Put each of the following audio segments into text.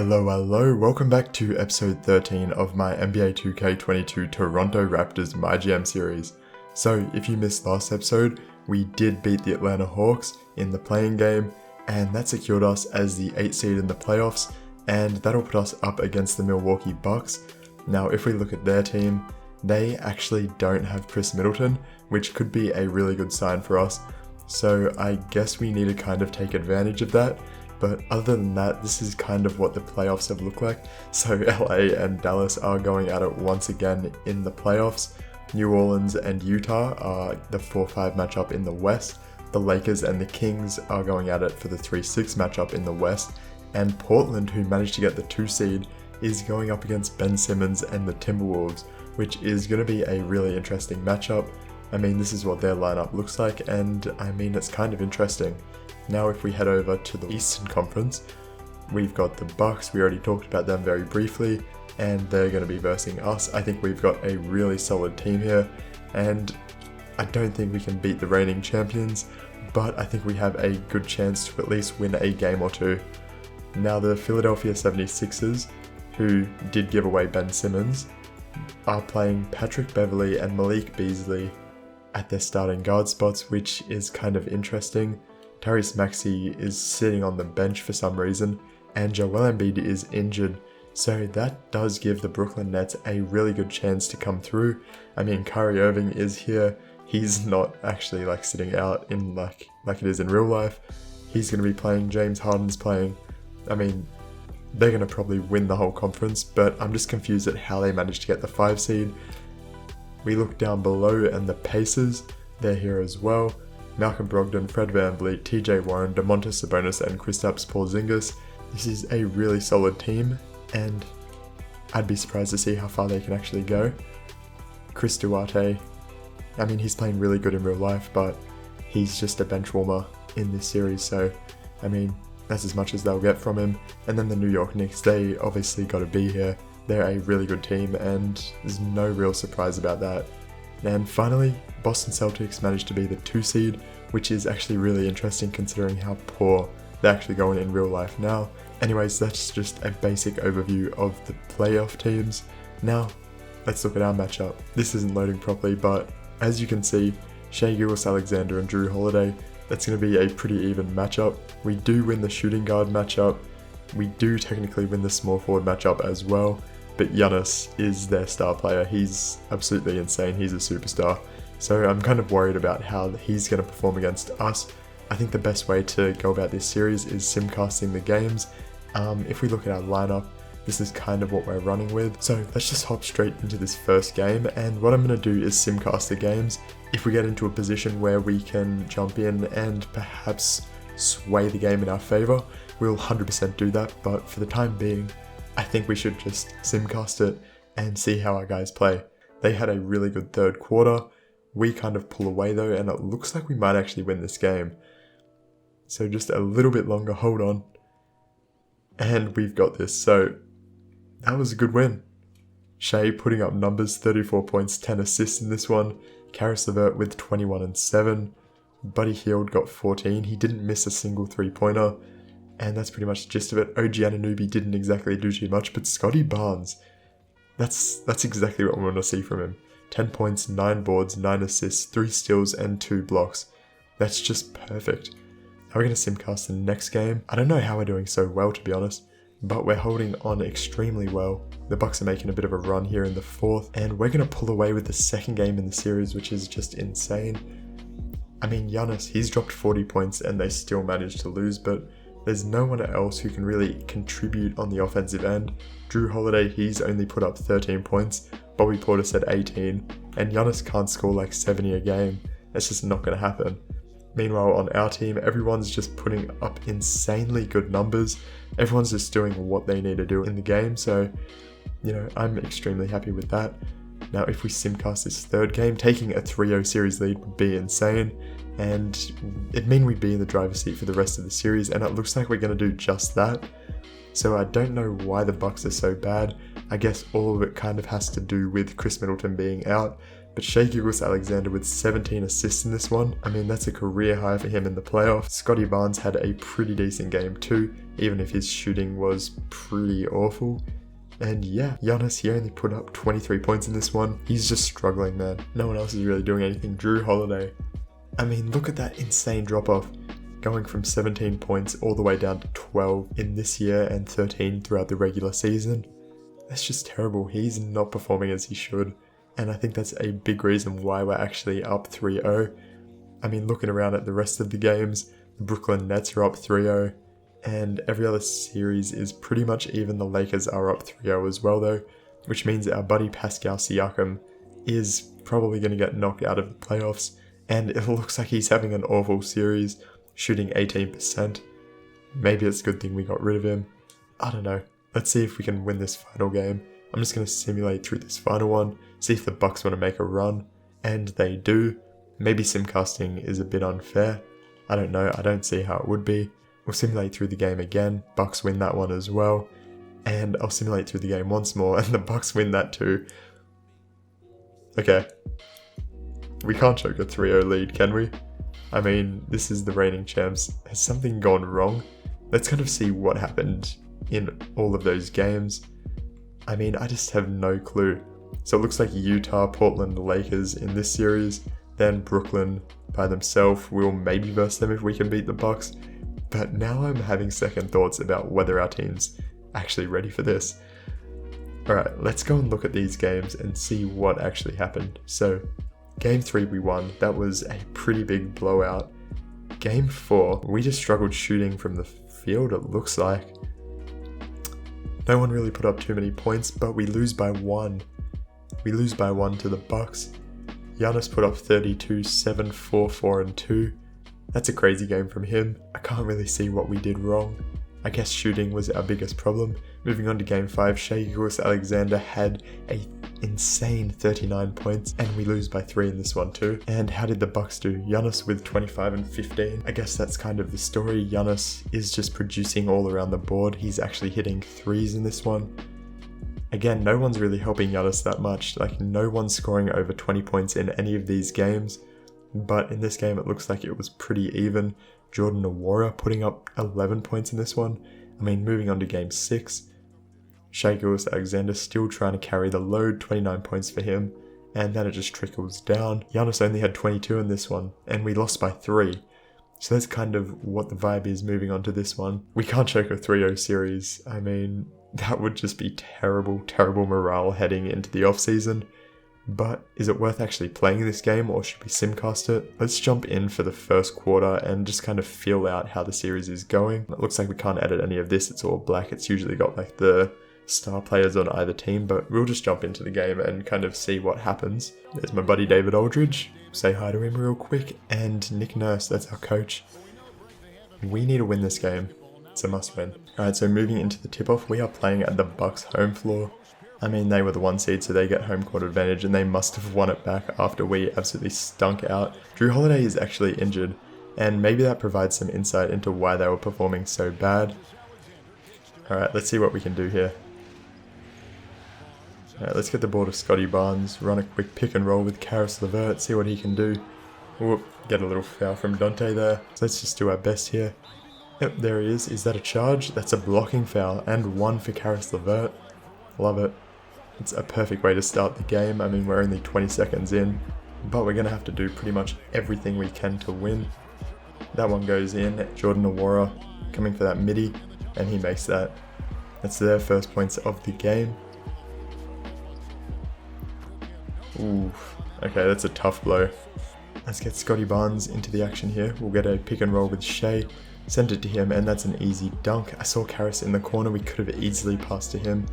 Hello, welcome back to episode 13 of my NBA 2K22 Toronto Raptors MyGM series. So, if you missed last episode, we did beat the Atlanta Hawks in the play-in game, and that secured us as the 8th seed in the playoffs, and that'll put us up against the Milwaukee Bucks. Now, if we look at their team, they actually don't have Chris Middleton, which could be a really good sign for us. So, I guess we need to kind of take advantage of that. But other than that, this is kind of what the playoffs have looked like. So LA and Dallas are going at it once again in the playoffs. New Orleans and Utah are the 4-5 matchup in the West. The Lakers and the Kings are going at it for the 3-6 matchup in the West. And Portland, who managed to get the 2 seed, is going up against Ben Simmons and the Timberwolves, which is going to be a really interesting matchup. I mean, this is what their lineup looks like, and I mean, it's kind of interesting. Now if we head over to the Eastern Conference, we've got the Bucks. We already talked about them very briefly, and they're going to be versing us. I think we've got a really solid team here, and I don't think we can beat the reigning champions, but I think we have a good chance to at least win a game or two. Now the Philadelphia 76ers, who did give away Ben Simmons, are playing Patrick Beverley and Malik Beasley at their starting guard spots, which is kind of interesting. Tyrese Maxey is sitting on the bench for some reason, and Joel Embiid is injured, so that does give the Brooklyn Nets a really good chance to come through. I mean, Kyrie Irving is here. He's not actually sitting out in like it is in real life. He's going to be playing. James Harden's playing. I mean, they're going to probably win the whole conference, but I'm just confused at how they managed to get the 5 seed. We look down below, and the Pacers, they're here as well. Malcolm Brogdon, Fred VanVleet, TJ Warren, Domantas Sabonis, and Kristaps Porzingis. This is a really solid team, and I'd be surprised to see how far they can actually go. Chris Duarte, I mean, he's playing really good in real life, but he's just a bench warmer in this series, so I mean, that's as much as they'll get from him. And then the New York Knicks, they obviously got to be here. They're a really good team, and there's no real surprise about that. And finally, Boston Celtics managed to be the 2 seed, which is actually really interesting considering how poor they're actually going in real life now. Anyways, that's just a basic overview of the playoff teams. Now, let's look at our matchup. This isn't loading properly, but as you can see, Shai Gilgeous-Alexander and Drew Holiday, that's going to be a pretty even matchup. We do win the shooting guard matchup. We do technically win the small forward matchup as well. But Giannis is their star player. He's absolutely insane. He's a superstar. So I'm kind of worried about how he's going to perform against us. I think the best way to go about this series is simcasting the games. If we look at our lineup, this is kind of what we're running with. So let's just hop straight into this first game. And what I'm going to do is simcast the games. If we get into a position where we can jump in and perhaps sway the game in our favor, we'll 100% do that. But for the time being, I think we should just simcast it and see how our guys play. They had a really good third quarter. We kind of pull away though, and it looks like we might actually win this game. So just a little bit longer, hold on. And we've got this, so that was a good win. Shai putting up numbers, 34 points, 10 assists in this one. Karis LeVert with 21 and 7. Buddy Hield got 14. He didn't miss a single 3-pointer. And that's pretty much the gist of it. OG Anunoby didn't exactly do too much, but Scotty Barnes, that's exactly what we want to see from him. 10 points, 9 boards, 9 assists, 3 steals, and 2 blocks. That's just perfect. Now we're going to simcast the next game. I don't know how we're doing so well, to be honest, but we're holding on extremely well. The Bucks are making a bit of a run here in the 4th, and we're going to pull away with the second game in the series, which is just insane. I mean, Giannis, he's dropped 40 points and they still managed to lose, but there's no one else who can really contribute on the offensive end. Drew Holiday, he's only put up 13 points. Bobby Portis had 18. And Giannis can't score like 70 a game. That's just not going to happen. Meanwhile, on our team, everyone's just putting up insanely good numbers. Everyone's just doing what they need to do in the game. So, I'm extremely happy with that. Now, if we simcast this third game, taking a 3-0 series lead would be insane. And it'd mean we'd be in the driver's seat for the rest of the series, and it looks like we're going to do just that. So I don't know why the Bucks are so bad. I guess all of it kind of has to do with Chris Middleton being out, But gilgeous-alexander with 17 assists in this one. I mean, that's a career high for him in the playoffs. Scotty Barnes had a pretty decent game too, even if his shooting was pretty awful. And yeah, Giannis, he only put up 23 points in this one. He's just struggling, man. No one else is really doing anything. Jrue Holiday. I mean, look at that insane drop-off. Going from 17 points all the way down to 12 in this year and 13 throughout the regular season. That's just terrible. He's not performing as he should. And I think that's a big reason why we're actually up 3-0. I mean, looking around at the rest of the games, the Brooklyn Nets are up 3-0. And every other series is pretty much even. The Lakers are up 3-0 as well though, which means our buddy Pascal Siakam is probably going to get knocked out of the playoffs, and it looks like he's having an awful series, shooting 18%. Maybe it's a good thing we got rid of him. I don't know. Let's see if we can win this final game. I'm just going to simulate through this final one, see if the Bucks want to make a run, and they do. Maybe simcasting is a bit unfair. I don't know. I don't see how it would be. We'll simulate through the game again. Bucks win that one as well. And I'll simulate through the game once more and the Bucks win that too. Okay. We can't choke a 3-0 lead, can we? I mean, this is the reigning champs. Has something gone wrong? Let's kind of see what happened in all of those games. I mean, I just have no clue. So it looks like Utah, Portland, Lakers in this series. Then Brooklyn by themselves. We'll maybe verse them if we can beat the Bucks. But now I'm having second thoughts about whether our team's actually ready for this. Alright, let's go and look at these games and see what actually happened. So, Game 3 we won. That was a pretty big blowout. Game 4, we just struggled shooting from the field, it looks like. No one really put up too many points, but we lose by 1. We lose by 1 to the Bucks. Giannis put up 32, 7, 4, 4, and 2. That's a crazy game from him. I can't really see what we did wrong. I guess shooting was our biggest problem. Moving on to Game 5, gilgeous-alexander had a insane 39 points, and we lose by 3 in this one too. And how did the Bucks do? Giannis with 25 and 15. I guess that's kind of the story. Giannis is just producing all around the board. He's actually hitting threes in this one. Again, no one's really helping Giannis that much. Like, no one's scoring over 20 points in any of these games. But in this game, it looks like it was pretty even. Jordan Nwora putting up 11 points in this one. I mean, moving on to Game 6. gilgeous-alexander still trying to carry the load, 29 points for him. And then it just trickles down. Giannis only had 22 in this one, and we lost by 3. So that's kind of what the vibe is moving on to this one. We can't choke a 3-0 series. I mean, that would just be terrible, terrible morale heading into the offseason. But is it worth actually playing this game, or should we simcast it? Let's jump in for the first quarter and just kind of feel out how the series is going. It looks like we can't edit any of this, it's all black. It's usually got like the star players on either team, but we'll just jump into the game and kind of see what happens. There's my buddy David Aldridge. Say hi to him real quick. And Nick Nurse, that's our coach. We need to win this game. It's a must win. Alright, so moving into the tip-off, we are playing at the Bucks home floor. I mean, they were the 1 seed, so they get home court advantage, and they must have won it back after we absolutely stunk out. Jrue Holiday is actually injured, and maybe that provides some insight into why they were performing so bad. Alright, let's see what we can do here. Alright, let's get the ball to Scotty Barnes, run a quick pick and roll with Caris LeVert, see what he can do. Whoop, get a little foul from Dante there. So let's just do our best here. Yep, there he is. Is that a charge? That's a blocking foul, and 1 for Caris LeVert. Love it. It's a perfect way to start the game. I mean, we're only 20 seconds in, but we're going to have to do pretty much everything we can to win. That one goes in. Jordan Nwora coming for that midi, and he makes that. That's their first points of the game. Ooh, okay, that's a tough blow. Let's get Scotty Barnes into the action here. We'll get a pick and roll with Shea. Send it to him, and that's an easy dunk. I saw Caris in the corner. We could have easily passed to him.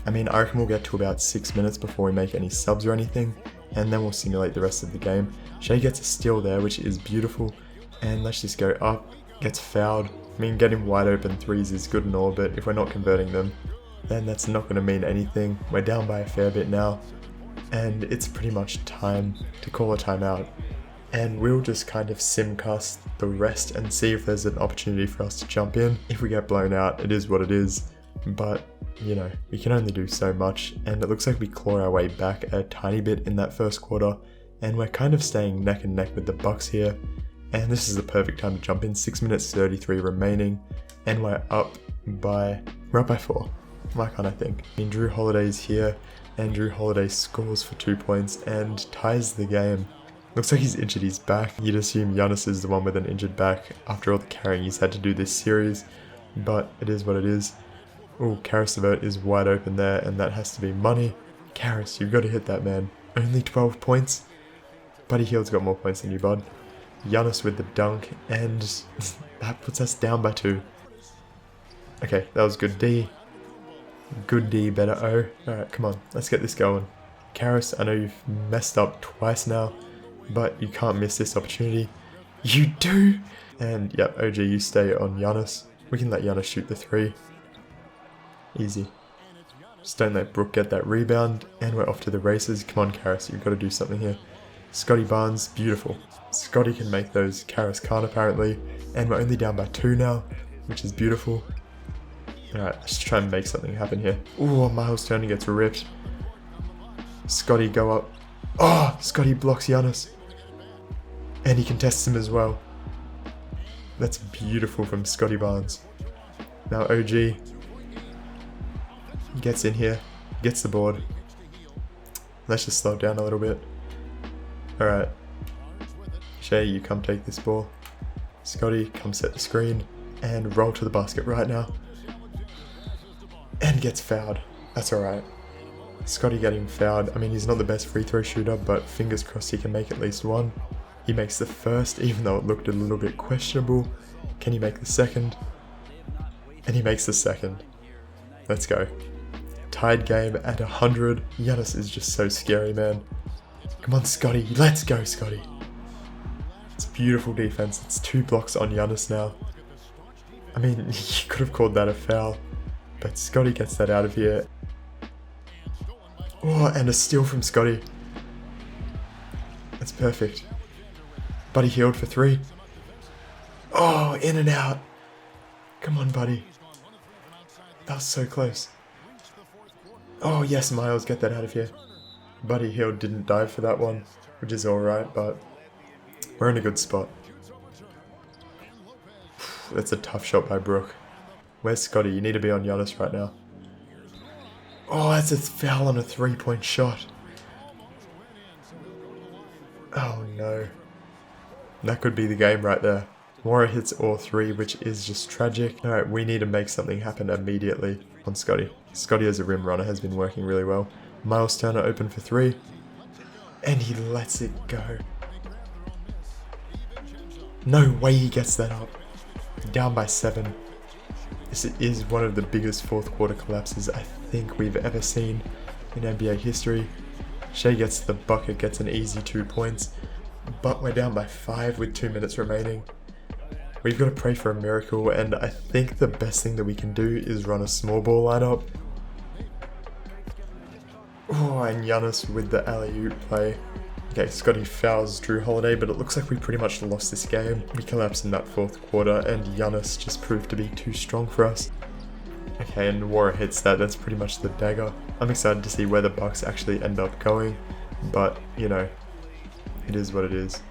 I mean, I reckon we'll get to about 6 minutes before we make any subs or anything, and then we'll simulate the rest of the game. Shea gets a steal there, which is beautiful, and let's just go up. Gets fouled. I mean, getting wide open threes is good and all, but if we're not converting them, then that's not going to mean anything. We're down by a fair bit now, and it's pretty much time to call a timeout. And we'll just kind of simcast the rest and see if there's an opportunity for us to jump in. If we get blown out, it is what it is. but you know, we can only do so much, and it looks like we claw our way back a tiny bit in that first quarter, and we're kind of staying neck and neck with the Bucks here, and this is the perfect time to jump in. 6 minutes 33 remaining, and we're up by 4. Why can't I think? I mean, Drew Holiday's here, and Drew Holiday scores for 2 points and ties the game. Looks like he's injured his back. You'd assume Giannis is the one with an injured back after all the carrying he's had to do this series, but it is what it is. Oh, Karis LeVert is wide open there, and that has to be money. Karis, you've got to hit that, man. Only 12 points? Buddy Hield's got more points than you, bud. Giannis with the dunk, and that puts us down by 2. Okay, that was good D. Good D, better O. Alright, come on, let's get this going. Karis, I know you've messed up twice now, but you can't miss this opportunity. You do! And yep, OG, you stay on Giannis. We can let Giannis shoot the 3. Easy. Just don't let Brook get that rebound, and we're off to the races. Come on, Karis, you've got to do something here. Scotty Barnes, beautiful. Scotty can make those, Karis can't apparently, and we're only down by 2 now, which is beautiful. Alright, let's try and make something happen here. Ooh, Miles Turner gets ripped. Scotty go up. Oh, Scotty blocks Giannis. And he contests him as well. That's beautiful from Scotty Barnes. Now OG gets in here, gets the board. Let's just slow it down a little bit. Alright. Shea, you come take this ball. Scotty, come set the screen and roll to the basket right now. And gets fouled. That's alright. Scotty getting fouled. I mean, he's not the best free throw shooter, but fingers crossed he can make at least 1. He makes the first, even though it looked a little bit questionable. Can he make the second? And he makes the second. Let's go. Tied game at 100. Giannis is just so scary, man. Come on, Scotty. Let's go, Scotty. It's beautiful defense. It's 2 blocks on Giannis now. I mean, you could have called that a foul, but Scotty gets that out of here. Oh, and a steal from Scotty. That's perfect. Buddy Hield for 3. Oh, in and out. Come on, buddy. That was so close. Oh, yes, Miles, get that out of here. Buddy Hield didn't dive for that one, which is alright, but we're in a good spot. That's a tough shot by Brook. Where's Scotty? You need to be on Giannis right now. Oh, that's a foul on a 3-point shot. Oh no. That could be the game right there. Mora hits all 3, which is just tragic. Alright, we need to make something happen immediately on Scotty. Scotty as a rim runner has been working really well. Miles Turner open for 3. And he lets it go. No way he gets that up. Down by 7. This is one of the biggest fourth quarter collapses I think we've ever seen in NBA history. Shea gets the bucket, gets an easy 2 points. But we're down by 5 with 2 minutes remaining. We've got to pray for a miracle, and I think the best thing that we can do is run a small ball lineup. Oh, and Giannis with the alley-oop play. Okay, Scotty fouls Drew Holiday, but it looks like we pretty much lost this game. We collapsed in that fourth quarter, and Giannis just proved to be too strong for us. Okay, and Nwora hits that. That's pretty much the dagger. I'm excited to see where the Bucks actually end up going, but, you know, it is what it is.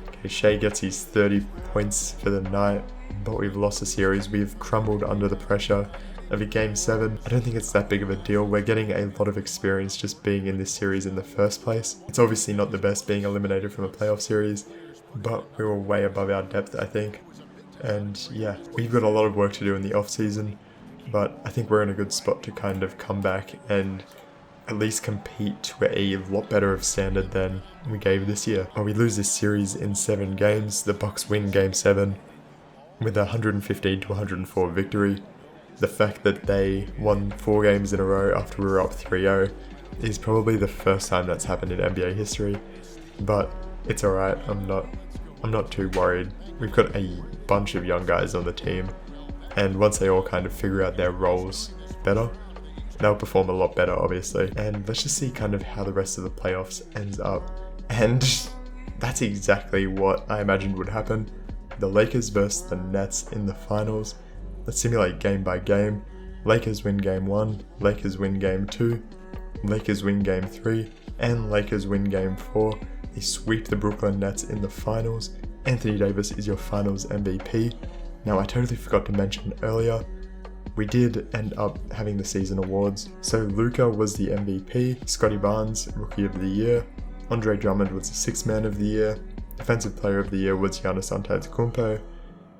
Okay, Shea gets his 30 points for the night, but we've lost the series. We've crumbled under the pressure of a Game 7. I don't think it's that big of a deal. We're getting a lot of experience just being in this series in the first place. It's obviously not the best being eliminated from a playoff series, but we were way above our depth, I think. And yeah, we've got a lot of work to do in the off-season, but I think we're in a good spot to kind of come back and at least compete to a lot better of standard than we gave this year. Well, we lose this series in 7 games. The Bucks win Game 7 with a 115 to 104 victory. The fact that they won 4 games in a row after we were up 3-0 is probably the first time that's happened in NBA history, but it's alright. I'm not too worried. We've got a bunch of young guys on the team, and once they all kind of figure out their roles better, they'll perform a lot better, obviously. And let's just see kind of how the rest of the playoffs ends up. And that's exactly what I imagined would happen. The Lakers versus the Nets in the finals. Let's simulate game by game. Lakers win Game 1, Lakers win Game 2, Lakers win Game 3, and Lakers win Game 4. They sweep the Brooklyn Nets in the finals. Anthony Davis is your finals MVP. Now, I totally forgot to mention earlier, we did end up having the season awards. So Luka was the MVP, Scotty Barnes, Rookie of the Year, Andre Drummond was the Sixth Man of the Year, Defensive Player of the Year was Giannis Antetokounmpo,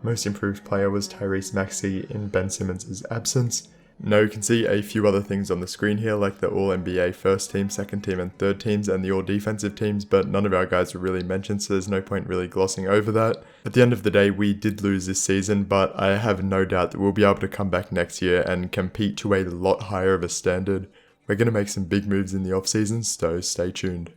Most Improved Player was Tyrese Maxey in Ben Simmons' absence. Now you can see a few other things on the screen here, like the All-NBA first team, second team, and third teams, and the all-defensive teams, but none of our guys were really mentioned, so there's no point really glossing over that. At the end of the day, we did lose this season, but I have no doubt that we'll be able to come back next year and compete to a lot higher of a standard. We're going to make some big moves in the offseason, so stay tuned.